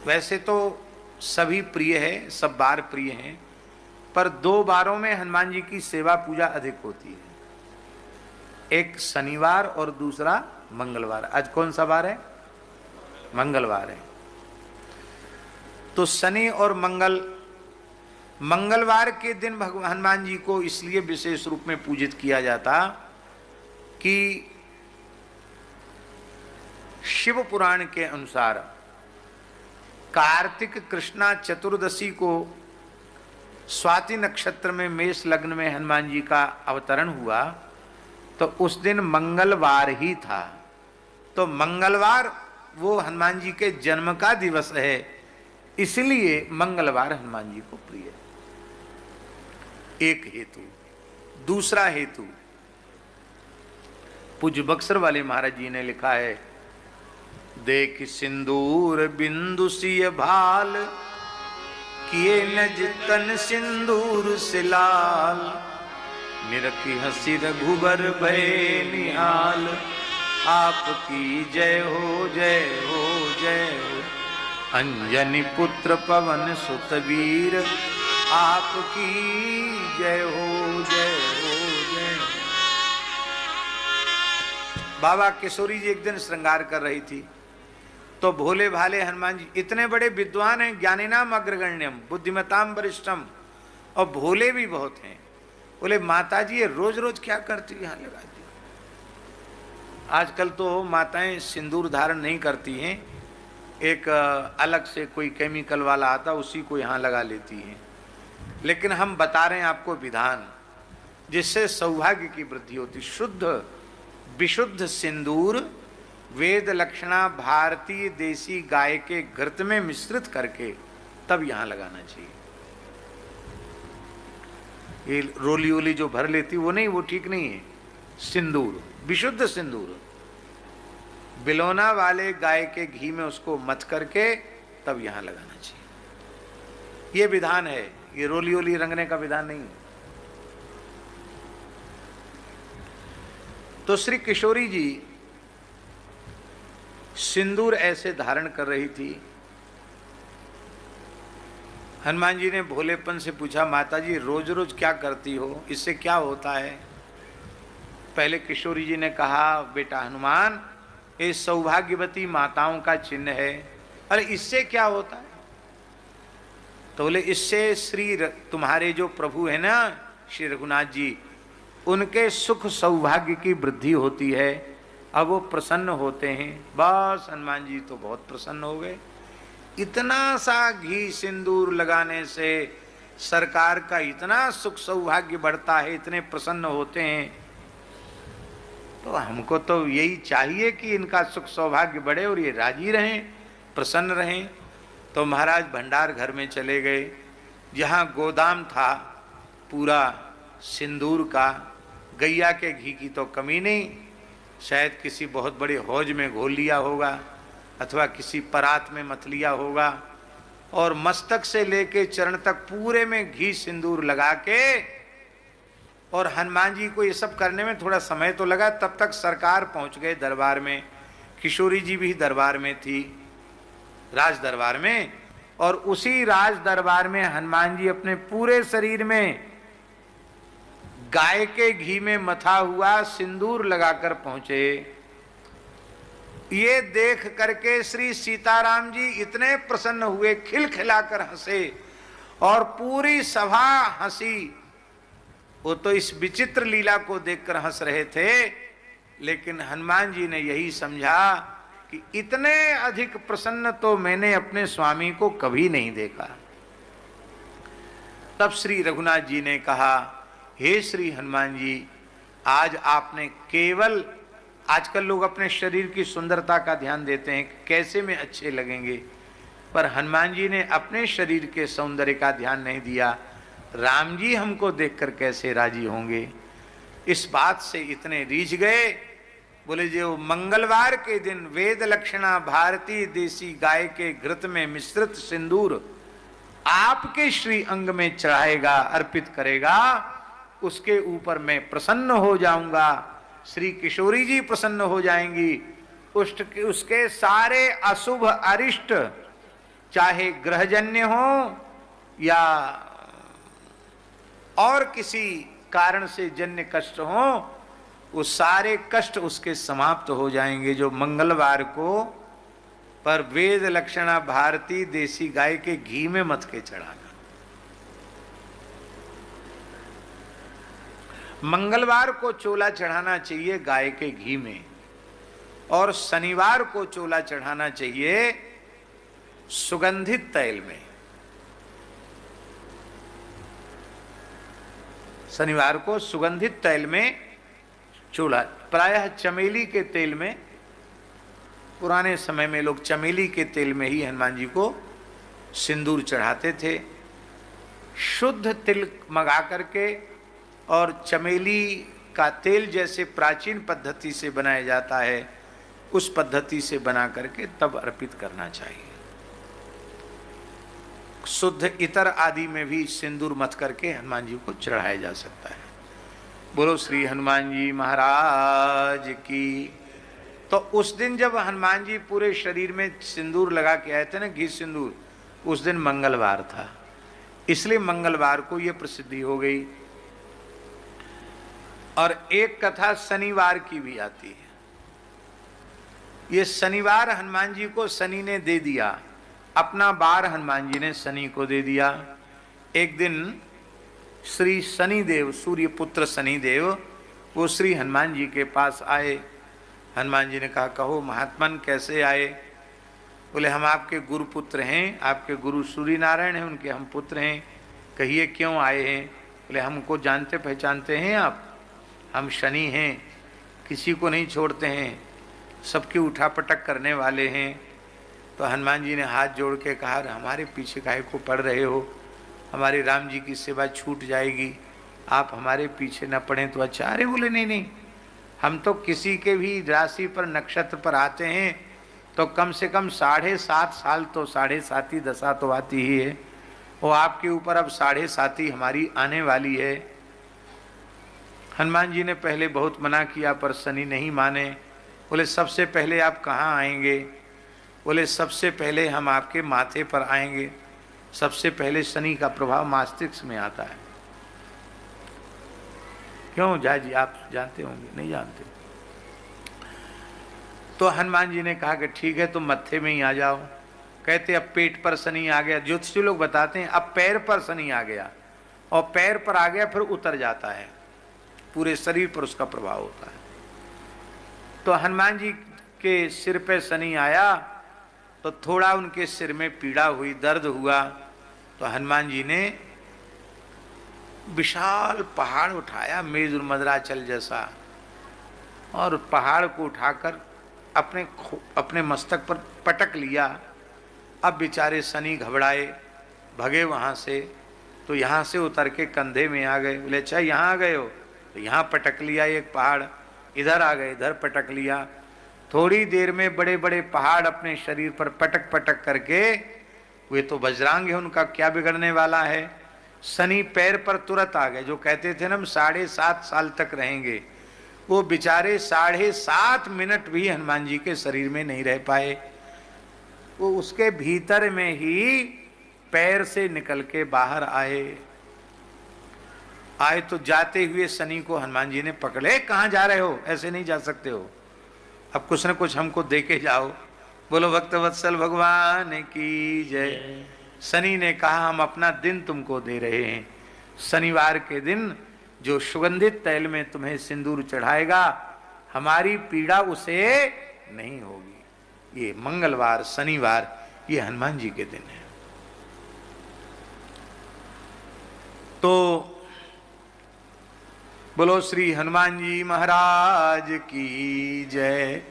वैसे तो सभी प्रिय है, सब बार प्रिय हैं, पर 2 बारों में हनुमान जी की सेवा पूजा अधिक होती है। एक शनिवार और दूसरा मंगलवार। आज कौन सा बार है? मंगलवार है। तो शनि और मंगलवार के दिन भगवान हनुमान जी को इसलिए विशेष रूप में पूजित किया जाता कि शिव पुराण के अनुसार कार्तिक कृष्णा चतुर्दशी को स्वाति नक्षत्र में मेष लग्न में हनुमान जी का अवतरण हुआ, तो उस दिन मंगलवार ही था। तो मंगलवार वो हनुमान जी के जन्म का दिवस है, इसलिए मंगलवार हनुमान जी को प्रिय। एक हेतु। दूसरा हेतु, पूज्य बक्सर वाले महाराज जी ने लिखा है, देख सिंदूर बिंदु सिय भाल, किए नज तन सिंदूर से लाल, निरखी हसी रघुबर भय निहाल, आपकी जय हो जय हो जय हो। अंजनी पुत्र पवन सुत वीर, आपकी जय हो जय हो जय हो। बाबा किशोरी जी एक दिन श्रृंगार कर रही थी, तो भोले भाले हनुमान जी इतने बड़े विद्वान हैं, ज्ञानिनाम अग्रगण्यम बुद्धिमताम वरिष्ठम, और भोले भी बहुत हैं। बोले माता जी ये रोज रोज क्या करती यहाँ लगा दी। आजकल तो माताएं सिंदूर धारण नहीं करती हैं, एक अलग से कोई केमिकल वाला आता उसी को यहाँ लगा लेती हैं। लेकिन हम बता रहे हैं आपको विधान, जिससे सौभाग्य की वृद्धि होती। शुद्ध विशुद्ध सिंदूर वेद लक्षणा भारतीय देसी गाय के घृत में मिश्रित करके तब यहाँ लगाना चाहिए। ये रोली ओली जो भर लेती वो नहीं, वो ठीक नहीं है। सिंदूर, विशुद्ध सिंदूर, बिलोना वाले गाय के घी में उसको मथ करके तब यहाँ लगाना चाहिए। ये विधान है, ये रोली ओली रंगने का विधान नहीं है। तो श्री किशोरी जी सिंदूर ऐसे धारण कर रही थी। हनुमान जी ने भोलेपन से पूछा, माता जी रोज रोज क्या करती हो, इससे क्या होता है? पहले किशोरी जी ने कहा, बेटा हनुमान ये सौभाग्यवती माताओं का चिन्ह है। अरे इससे क्या होता है? तो बोले इससे श्री तुम्हारे जो प्रभु है ना श्री रघुनाथ जी, उनके सुख सौभाग्य की वृद्धि होती है, अब वो प्रसन्न होते हैं। बस हनुमान जी तो बहुत प्रसन्न हो गए। इतना सा घी सिंदूर लगाने से सरकार का इतना सुख सौभाग्य बढ़ता है, इतने प्रसन्न होते हैं, तो हमको तो यही चाहिए कि इनका सुख सौभाग्य बढ़े और ये राजी रहें, प्रसन्न रहें। तो महाराज भंडार घर में चले गए, जहाँ गोदाम था पूरा सिंदूर का। गैया के घी की तो कमी नहीं, शायद किसी बहुत बड़े हौज में घोल लिया होगा अथवा किसी परात में मथ लिया होगा, और मस्तक से लेके चरण तक पूरे में घी सिंदूर लगा के। और हनुमान जी को ये सब करने में थोड़ा समय तो लगा, तब तक सरकार पहुंच गए दरबार में। किशोरी जी भी दरबार में थी, राज दरबार में, और उसी राज दरबार में हनुमान जी अपने पूरे शरीर में गाय के घी में मथा हुआ सिंदूर लगाकर पहुंचे। ये देख करके श्री सीताराम जी इतने प्रसन्न हुए, खिलखिलाकर हंसे, और पूरी सभा हंसी। वो तो इस विचित्र लीला को देखकर हंस रहे थे, लेकिन हनुमान जी ने यही समझा कि इतने अधिक प्रसन्न तो मैंने अपने स्वामी को कभी नहीं देखा। तब श्री रघुनाथ जी ने कहा, हे श्री हनुमान जी, आज आपने केवल, आजकल लोग अपने शरीर की सुंदरता का ध्यान देते हैं, कैसे में अच्छे लगेंगे, पर हनुमान जी ने अपने शरीर के सौंदर्य का ध्यान नहीं दिया। राम जी हमको देखकर कैसे राजी होंगे, इस बात से इतने रीझ गए। बोले जो मंगलवार के दिन वेद लक्षणा भारतीय देसी गाय के घृत में मिश्रित सिंदूर आपके श्री अंग में चढ़ाएगा, अर्पित करेगा, उसके ऊपर मैं प्रसन्न हो जाऊंगा, श्री किशोरी जी प्रसन्न हो जाएंगी, उसके सारे अशुभ अरिष्ट चाहे ग्रहजन्य हो या और किसी कारण से जन्य कष्ट हो, वो सारे कष्ट उसके समाप्त हो जाएंगे। जो मंगलवार को पर वेद लक्षणा भारती देसी गाय के घी में मथ के चढ़ाना। मंगलवार को चोला चढ़ाना चाहिए गाय के घी में, और शनिवार को चोला चढ़ाना चाहिए सुगंधित तैल में। शनिवार को सुगंधित तैल में चोला, प्रायः चमेली के तेल में, पुराने समय में लोग चमेली के तेल में ही हनुमान जी को सिंदूर चढ़ाते थे। शुद्ध तिल मंगा करके और चमेली का तेल जैसे प्राचीन पद्धति से बनाया जाता है, उस पद्धति से बना करके तब अर्पित करना चाहिए। शुद्ध इतर आदि में भी सिंदूर मथ करके हनुमान जी को चढ़ाया जा सकता है। बोलो श्री हनुमान जी महाराज की। तो उस दिन जब हनुमान जी पूरे शरीर में सिंदूर लगा के आए थे ना, घी सिंदूर, उस दिन मंगलवार था, इसलिए मंगलवार को यह प्रसिद्धि हो गई। और एक कथा शनिवार की भी आती है। ये शनिवार हनुमान जी को शनि ने दे दिया, अपना बार हनुमान जी ने शनि को दे दिया। एक दिन श्री शनिदेव, सूर्य पुत्र शनिदेव, वो श्री हनुमान जी के पास आए। हनुमान जी ने कहा, कहो महात्मन कैसे आए? बोले हम आपके गुरु पुत्र हैं, आपके गुरु सूर्य नारायण हैं, उनके हम पुत्र हैं। कहिए क्यों आए हैं? बोले हमको जानते पहचानते हैं आप? हम शनि हैं, किसी को नहीं छोड़ते हैं, सबकी उठापटक करने वाले हैं। तो हनुमान जी ने हाथ जोड़ के कहा, हमारे पीछे काहे को पड़ रहे हो? हमारे राम जी की सेवा छूट जाएगी, आप हमारे पीछे न पड़ें तो अच्छा। अरे बोले नहीं नहीं, हम तो किसी के भी राशि पर नक्षत्र पर आते हैं तो कम से कम 7.5 साल तो 7.5 दशा तो आती ही है, वो आपके ऊपर अब 7.5 हमारी आने वाली है। हनुमान जी ने पहले बहुत मना किया पर शनि नहीं माने। बोले सबसे पहले आप कहाँ आएंगे? बोले सबसे पहले हम आपके माथे पर आएंगे। सबसे पहले शनि का प्रभाव मस्तिष्क में आता है। क्यों जय जी, आप जानते होंगे? नहीं जानते? तो हनुमान जी ने कहा कि ठीक है, तुम मत्थे में ही आ जाओ। कहते अब पेट पर शनि आ गया, ज्योतिषी लोग बताते हैं अब पैर पर शनि आ गया, और पैर पर आ गया फिर उतर जाता है, पूरे शरीर पर उसका प्रभाव होता है। तो हनुमान जी के सिर पे शनि आया तो थोड़ा उनके सिर में पीड़ा हुई, दर्द हुआ। तो हनुमान जी ने विशाल पहाड़ उठाया, मेरुर मदराचल जैसा, और पहाड़ को उठाकर अपने मस्तक पर पटक लिया। अब बेचारे शनि घबराए, भगे वहाँ से। तो यहाँ से उतर के कंधे में आ गए। बोले अच्छा यहाँ आ गए हो? तो यहाँ पटक लिया एक पहाड़, इधर आ गए, इधर पटक लिया। थोड़ी देर में बड़े बड़े पहाड़ अपने शरीर पर पटक पटक करके, वे तो वज्रांग है, उनका क्या बिगड़ने वाला है। शनि पैर पर तुरंत आ गए। जो कहते थे ना हम 7.5 साल तक रहेंगे, वो बेचारे 7.5 मिनट भी हनुमान जी के शरीर में नहीं रह पाए। वो उसके भीतर में ही पैर से निकल के बाहर आए। तो जाते हुए शनि को हनुमान जी ने पकड़े। कहाँ जा रहे हो? ऐसे नहीं जा सकते हो, अब कुछ न कुछ हमको दे के जाओ। बोलो भक्त वत्सल भगवान की जय। शनि ने कहा हम अपना दिन तुमको दे रहे हैं। शनिवार के दिन जो सुगंधित तैल में तुम्हें सिंदूर चढ़ाएगा, हमारी पीड़ा उसे नहीं होगी। ये मंगलवार, शनिवार, ये हनुमान जी के दिन है। तो बोलो श्री हनुमान जी महाराज की जय।